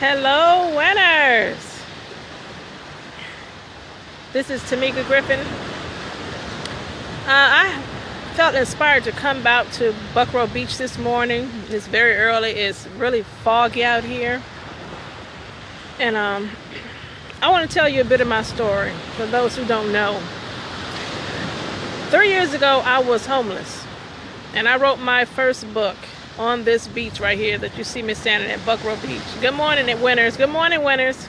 Hello, winners! This is Tamika Griffin. I felt inspired to come out to Buckrow Beach this morning. It's very early. It's really foggy out here. And I want to tell you a bit of my story for those who don't know. 3 years ago, I was homeless. And I wrote my first book on this beach right here that you see me standing at Buckrow Beach. Good morning, winners. Good morning, winners.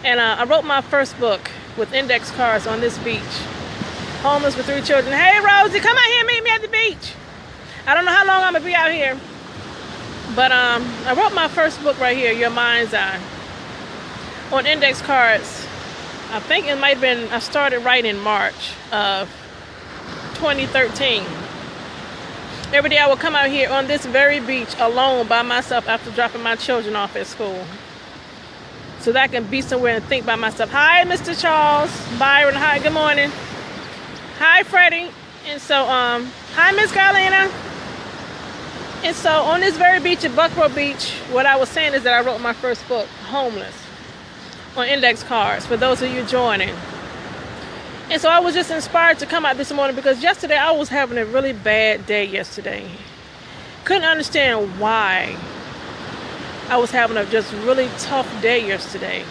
And I wrote my first book with index cards on this beach. Homeless with 3 children. Hey, Rosie, come out here and meet me at the beach. I don't know how long I'm going to be out here. But I wrote my first book right here, Your Mind's Eye, on index cards. I think it might have been, I started writing in March of 2013. Every day I would come out here on this very beach alone by myself after dropping my children off at school, so that I can be somewhere and think by myself. Hi, Mr. Charles, Byron, hi, good morning. Hi, Freddie. And so, hi, Miss Carolina. And so on this very beach at Buckrow Beach, what I was saying is that I wrote my first book, Homeless, on index cards for those of you joining. And so I was just inspired to come out this morning because yesterday I was having a really bad day yesterday. Couldn't understand why I was having a just really tough day yesterday.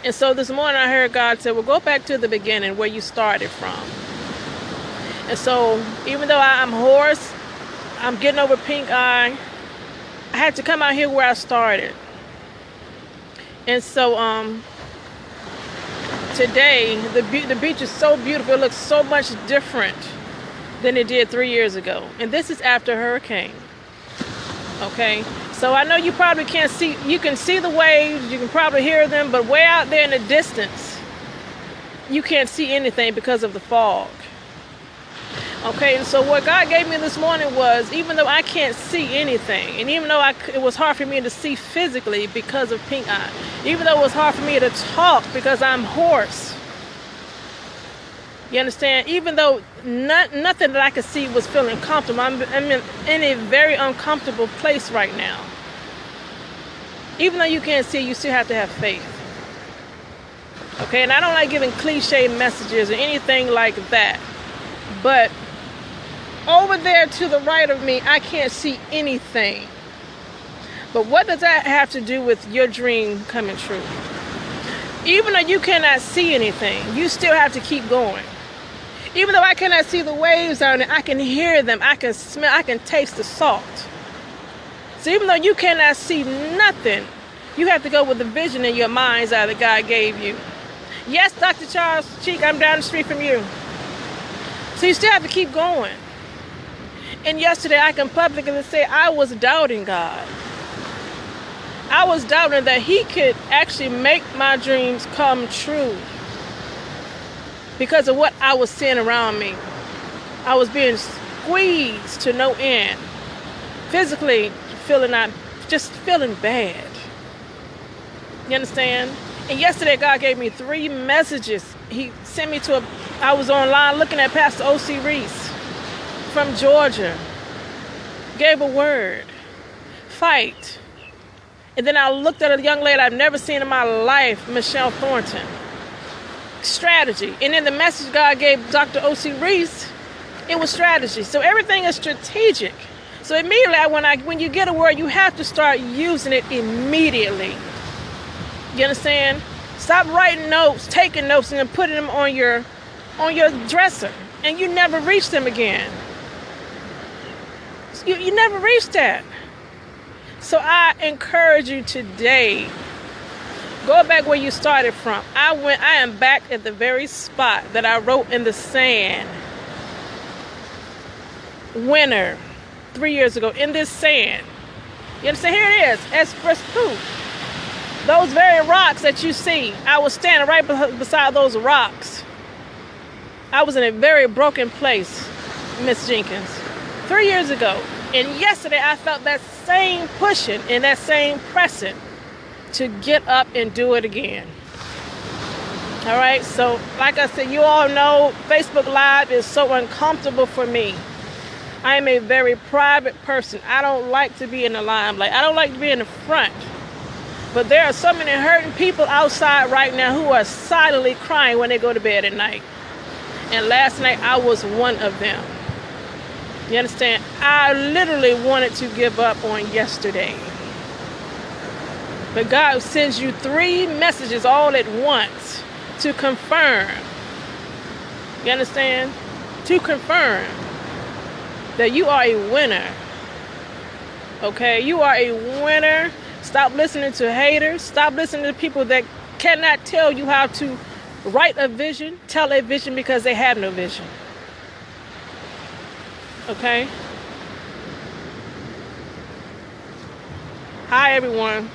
And so this morning I heard God say, well, go back to the beginning where you started from. And so even though I'm hoarse, I'm getting over pink eye, I had to come out here where I started. And so today, the beach is so beautiful. It looks so much different than it did 3 years ago. And this is after hurricane. Okay? So I know you probably can't see, you can see the waves, you can probably hear them, but way out there in the distance, you can't see anything because of the fog. Okay, and so what God gave me this morning was, even though I can't see anything, and even though it was hard for me to see physically because of pink eye, even though it was hard for me to talk because I'm hoarse, you understand? Even though nothing that I could see was feeling comfortable, I'm in a very uncomfortable place right now. Even though you can't see, you still have to have faith. Okay, and I don't like giving cliche messages or anything like that, but over there to the right of me, I can't see anything. But what does that have to do with your dream coming true? Even though you cannot see anything, you still have to keep going. Even though I cannot see the waves on it, I can hear them, I can smell, I can taste the salt. So even though you cannot see nothing, you have to go with the vision in your mind's eye that God gave you. Yes, Dr. Charles Cheek, I'm down the street from you. So you still have to keep going. And yesterday I can publicly say I was doubting God. I was doubting that He could actually make my dreams come true because of what I was seeing around me. I was being squeezed to no end. Physically feeling bad. You understand? And yesterday God gave me 3 messages. He sent me I was online looking at Pastor O.C. Reese from Georgia. Gave a word. Fight. And then I looked at a young lady I've never seen in my life, Michelle Thornton. Strategy. And then the message God gave Dr. O.C. Reese, it was strategy. So everything is strategic. So immediately when you get a word, you have to start using it immediately. You understand? Stop writing notes, taking notes, and then putting them on your dresser, and you never reach them again. You never reach that. So I encourage you today, go back where you started from. I am back at the very spot that I wrote in the sand. Winter, 3 years ago, in this sand. You understand? Here it is, express proof. Those very rocks that you see, I was standing right beside those rocks. I was in a very broken place, Miss Jenkins, 3 years ago. And yesterday I felt that same pushing and that same pressing to get up and do it again. All right, so like I said, you all know Facebook Live is so uncomfortable for me. I am a very private person. I don't like to be in the limelight. I don't like to be in the front. But there are so many hurting people outside right now who are silently crying when they go to bed at night. And last night I was one of them. You understand? I literally wanted to give up on yesterday. But God sends you 3 messages all at once to confirm. You understand? To confirm that you are a winner. Okay? You are a winner. Stop listening to haters. Stop listening to people that cannot tell you how to write a vision, tell a vision, because they have no vision. Okay? Hi, everyone.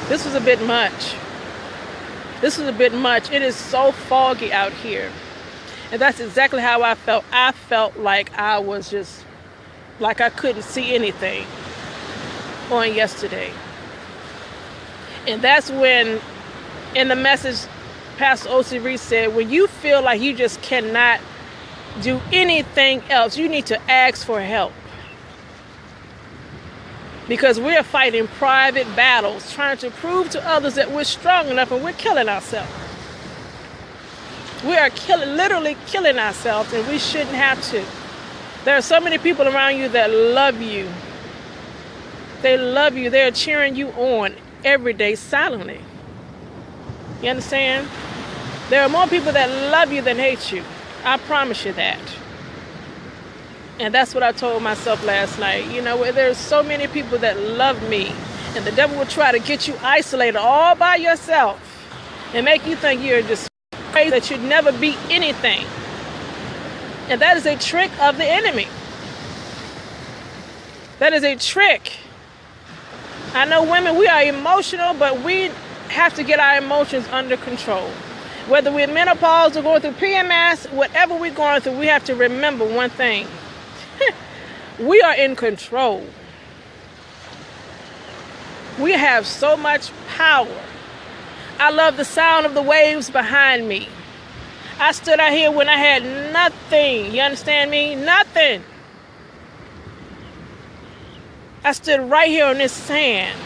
This was a bit much. This was a bit much. It is so foggy out here. And that's exactly how I felt. I felt like I was just, like I couldn't see anything on yesterday. And that's when, in the message, Pastor O.C. Reese said, when you feel like you just cannot do anything else, you need to ask for help. Because we're fighting private battles, trying to prove to others that we're strong enough, and we're killing ourselves. We are literally killing ourselves, and we shouldn't have to. There are so many people around you that love you. They love you. They're cheering you on every day silently. You understand? There are more people that love you than hate you. I promise you that. And that's what I told myself last night. You know, there's so many people that love me, and the devil will try to get you isolated all by yourself and make you think you're just crazy, that you'd never beat anything. And that is a trick of the enemy. That is a trick. I know women, we are emotional, but we have to get our emotions under control. Whether we're menopause or going through PMS, whatever we're going through, we have to remember one thing. We are in control. We have so much power. I love the sound of the waves behind me. I stood out here when I had nothing. You understand me? Nothing. I stood right here on this sand.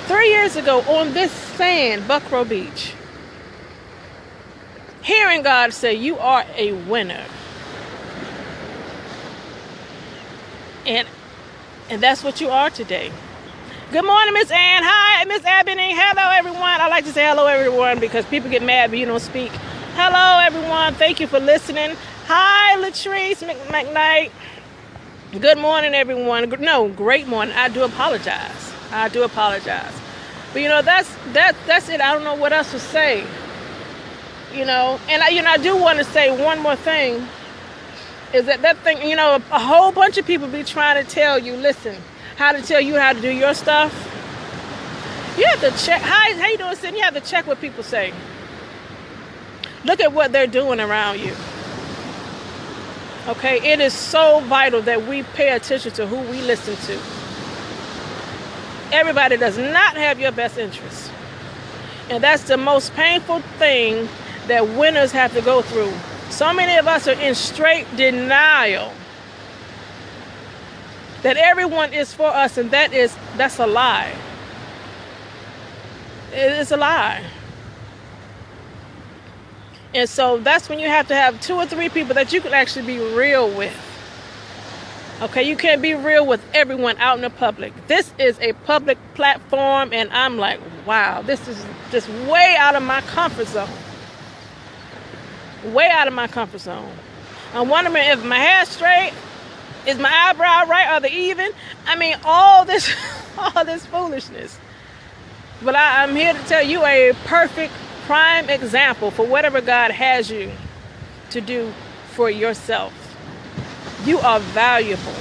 3 years ago on this sand, Buckrow Beach. Hearing God say, you are a winner. And that's what you are today. Good morning, Miss Ann. Hi, Miss Ebony. Hello, everyone. I like to say hello, everyone, because people get mad when you don't speak. Hello, everyone. Thank you for listening. Hi, Latrice McKnight. Good morning, everyone. No, great morning. I do apologize. But, you know, that's it. I don't know what else to say. You know, and I do want to say one more thing. Is that thing, you know, a whole bunch of people be trying to tell you, listen, how to tell you how to do your stuff. You have to check. How you doing, Cindy? You have to check what people say. Look at what they're doing around you. Okay, it is so vital that we pay attention to who we listen to. Everybody does not have your best interest. And that's the most painful thing that winners have to go through. So many of us are in straight denial that everyone is for us, and that's a lie. It's a lie. And so that's when you have to have 2 or 3 people that you can actually be real with. Okay, you can't be real with everyone out in the public. This is a public platform, and I'm like, wow, this is just way out of my comfort zone. Way out of my comfort zone. I'm wondering if my hair's straight, is my eyebrow right, are they even? I mean, all this foolishness. But I'm here to tell you a perfect prime example for whatever God has you to do for yourself. You are valuable.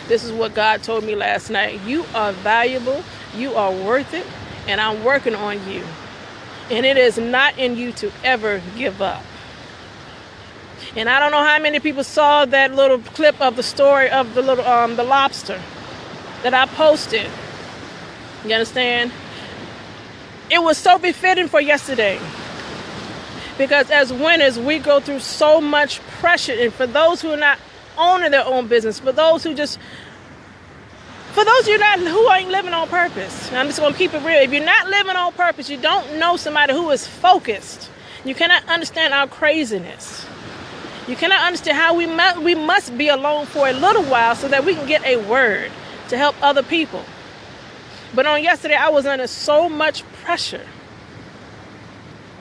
This is what God told me last night. You are valuable. You are worth it. And I'm working on you. And it is not in you to ever give up. And I don't know how many people saw that little clip of the story of the little the lobster that I posted. You understand? It was so befitting for yesterday. Because as winners, we go through so much pressure. And for those who are not owning their own business, for those who just, for those of you who ain't living on purpose. I'm just going to keep it real. If you're not living on purpose, you don't know somebody who is focused. You cannot understand our craziness. You cannot understand how we must be alone for a little while so that we can get a word to help other people. But on yesterday, I was under so much pressure.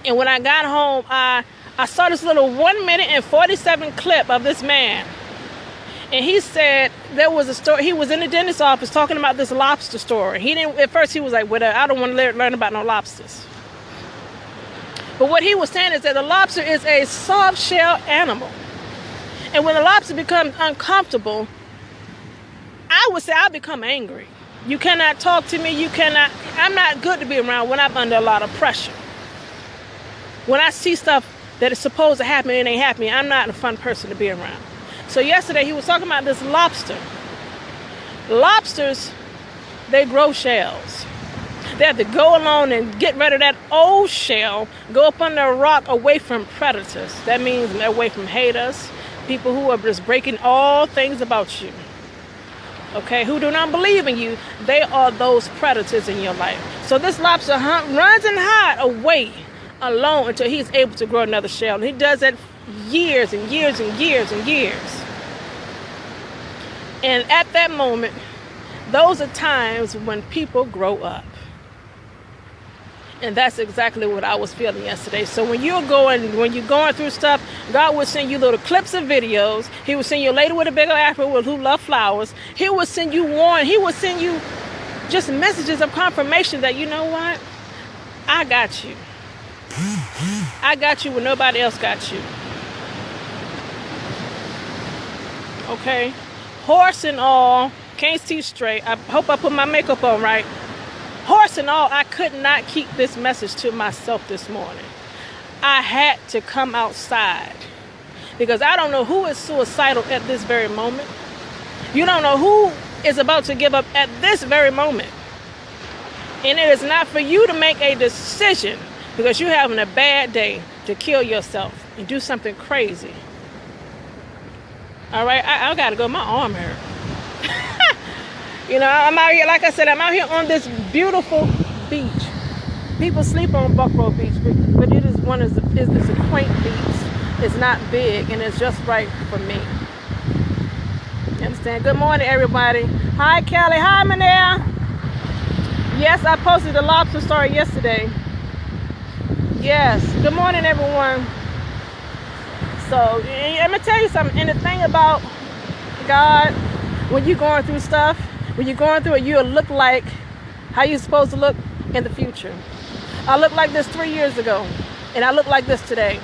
And when I got home, I saw this little 1 minute and 47 clip of this man. And he said there was a story. He was in the dentist's office talking about this lobster story. He didn't, at first he was like, well, I don't want to learn about no lobsters. But what he was saying is that the lobster is a soft shell animal. And when the lobster becomes uncomfortable, I would say I become angry. You cannot talk to me. I'm not good to be around when I'm under a lot of pressure. When I see stuff that is supposed to happen and it ain't happening, I'm not a fun person to be around. So yesterday he was talking about this lobster. Lobsters, they grow shells. They have to go along and get rid of that old shell, go up under a rock away from predators. That means away from haters, people who are just breaking all things about you. Okay, who do not believe in you. They are those predators in your life. So this lobster runs and hides away alone until he's able to grow another shell. And he does that years and years and years and years. And at that moment, those are times when people grow up. And that's exactly what I was feeling yesterday. So when you're going through stuff, God will send you little clips of videos. He will send you a lady with a bigger afro who loves flowers. He will send you warning. He will send you just messages of confirmation that, you know what? I got you. I got you when nobody else got you. Okay? Horse and all, can't see straight. I hope I put my makeup on right. Horse and all, I could not keep this message to myself this morning. I had to come outside because I don't know who is suicidal at this very moment. You don't know who is about to give up at this very moment. And it is not for you to make a decision because you're having a bad day to kill yourself and do something crazy. All right, I got to go. My arm hurt. You know, I'm out here, like I said, I'm out here on this beautiful beach. People sleep on Buckrow Beach, but it is it's a quaint beach. It's not big, and it's just right for me. You understand? Good morning, everybody. Hi, Kelly. Hi, Manel. Yes, I posted the lobster story yesterday. Yes. Good morning, everyone. So, let me tell you something. And the thing about God, when you're going through stuff, when you're going through it, you'll look like how you're supposed to look in the future. I looked like this 3 years ago, and I look like this today.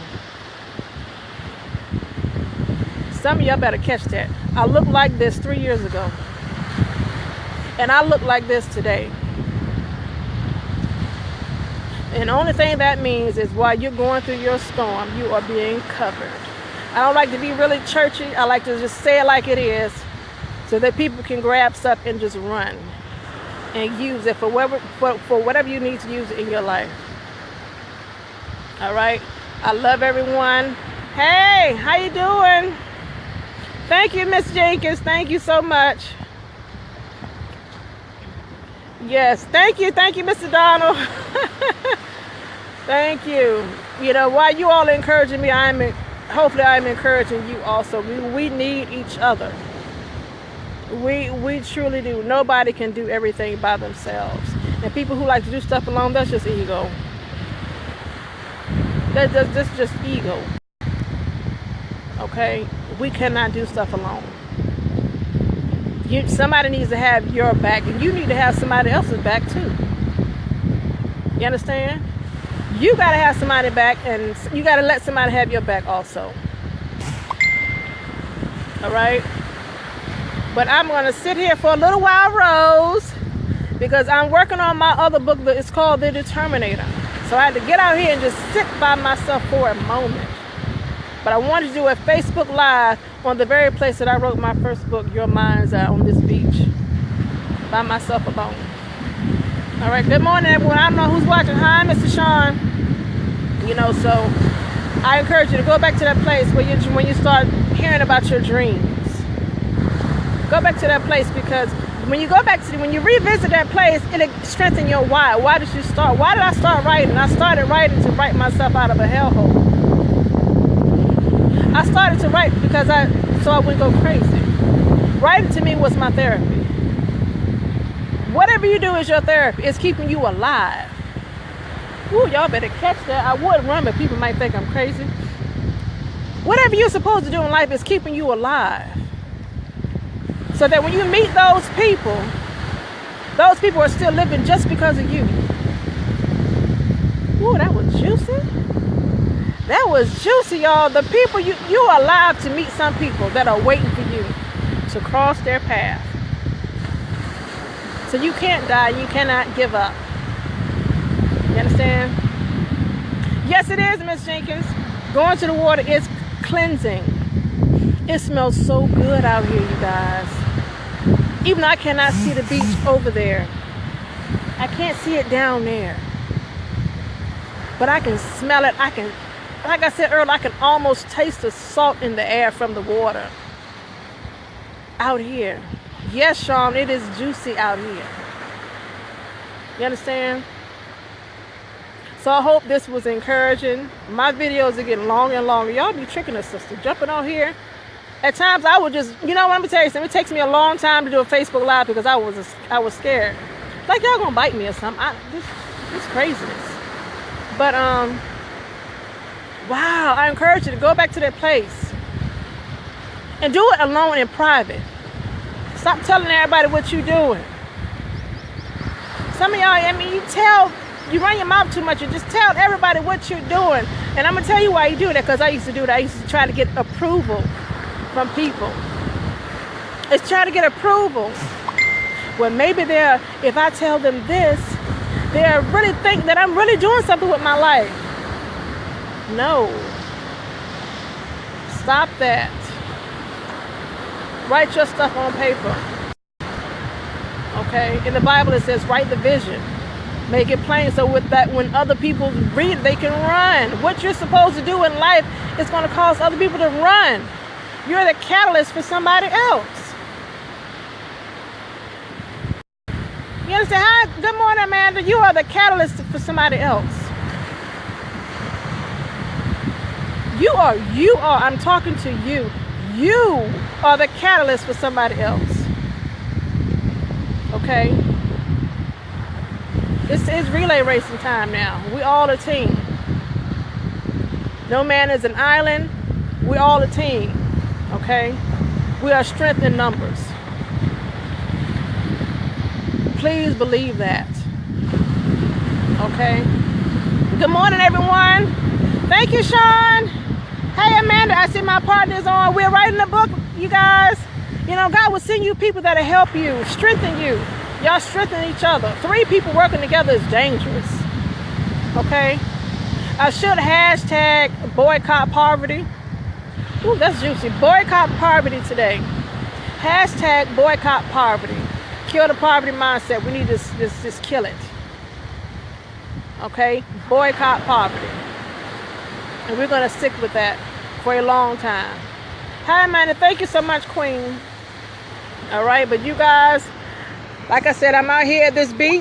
Some of y'all better catch that. I looked like this 3 years ago, and I look like this today. And the only thing that means is while you're going through your storm, you are being covered. I don't like to be really churchy. I like to just say it like it is, so that people can grab stuff and just run and use it for whatever you need to use it in your life. All right. I love everyone. Hey, how you doing? Thank you, Miss Jenkins. Thank you so much. Yes, thank you, Mr. Donald. Thank you. You know, while you all are encouraging me, hopefully I'm encouraging you also. We need each other. We truly do. Nobody can do everything by themselves. And people who like to do stuff alone, that's just ego. That's just ego. Okay? We cannot do stuff alone. Somebody needs to have your back, and you need to have somebody else's back too. You understand? You got to have somebody back, and you got to let somebody have your back also. All right? But I'm going to sit here for a little while, Rose, because I'm working on my other book. It's called The Determinator. So I had to get out here and just sit by myself for a moment. But I wanted to do a Facebook Live on the very place that I wrote my first book, Your Mind's Eye, on this beach, by myself alone. All right, good morning, everyone. I don't know who's watching. Hi, Mr. Sean. You know, so I encourage you to go back to that place where when you start hearing about your dreams. Go back to that place, because when you go back to, when you revisit that place, it'll strengthen your why. Why did you start? Why did I start writing? I started writing to write myself out of a hellhole. I started to write because so I wouldn't go crazy. Writing to me was my therapy. Whatever you do is your therapy. It's keeping you alive. Ooh, y'all better catch that. I would run, but people might think I'm crazy. Whatever you're supposed to do in life is keeping you alive. So that when you meet those people are still living just because of you. Ooh, that was juicy. That was juicy, y'all. The people, you are alive to meet some people that are waiting for you to cross their path. So you can't die. You cannot give up. You understand? Yes, it is, Miss Jenkins. Going to the water is cleansing. It smells so good out here, you guys. Even though I cannot see the beach over there. I can't see it down there. But I can smell it. Like I said earlier, I can almost taste the salt in the air from the water. Out here. Yes, Sean, it is juicy out here. You understand? So I hope this was encouraging. My videos are getting longer and longer. Y'all be tricking us, sister. Jumping on here. At times I would just, you know what, let me tell you something. It takes me a long time to do a Facebook Live because I was scared. Like y'all gonna bite me or something. This craziness. But wow, I encourage you to go back to that place. And do it alone in private. Stop telling everybody what you're doing. Some of y'all, I mean, you run your mouth too much. You just tell everybody what you're doing. And I'm going to tell you why you do that, because I used to do that. I used to try to get approval from people. It's trying to get approval. Well, maybe if I tell them this, they'll really think that I'm really doing something with my life. No. Stop that. Write your stuff on paper. Okay? In the Bible it says write the vision. Make it plain so with that when other people read it, they can run. What you're supposed to do in life is going to cause other people to run. You're the catalyst for somebody else. You understand? Hi, good morning, Amanda. You are the catalyst for somebody else. You are, I'm talking to you. You are the catalyst for somebody else. Okay? This is relay racing time now. We all a team. No man is an island. We all a team. Okay? We are strength in numbers. Please believe that. Okay? Good morning, everyone. Thank you, Sean. Hey, Amanda, I see my partner's on. We're writing a book, you guys. You know, God will send you people that'll help you, strengthen you. Y'all strengthen each other. 3 people working together is dangerous. Okay? I should hashtag boycott poverty. Ooh, that's juicy. Boycott poverty today. Hashtag boycott poverty. Kill the poverty mindset. We need to just kill it. Okay? Boycott poverty. And we're going to stick with that for a long time. Hi, Amanda. Thank you so much, Queen. All right, but you guys, like I said, I'm out here at this beach.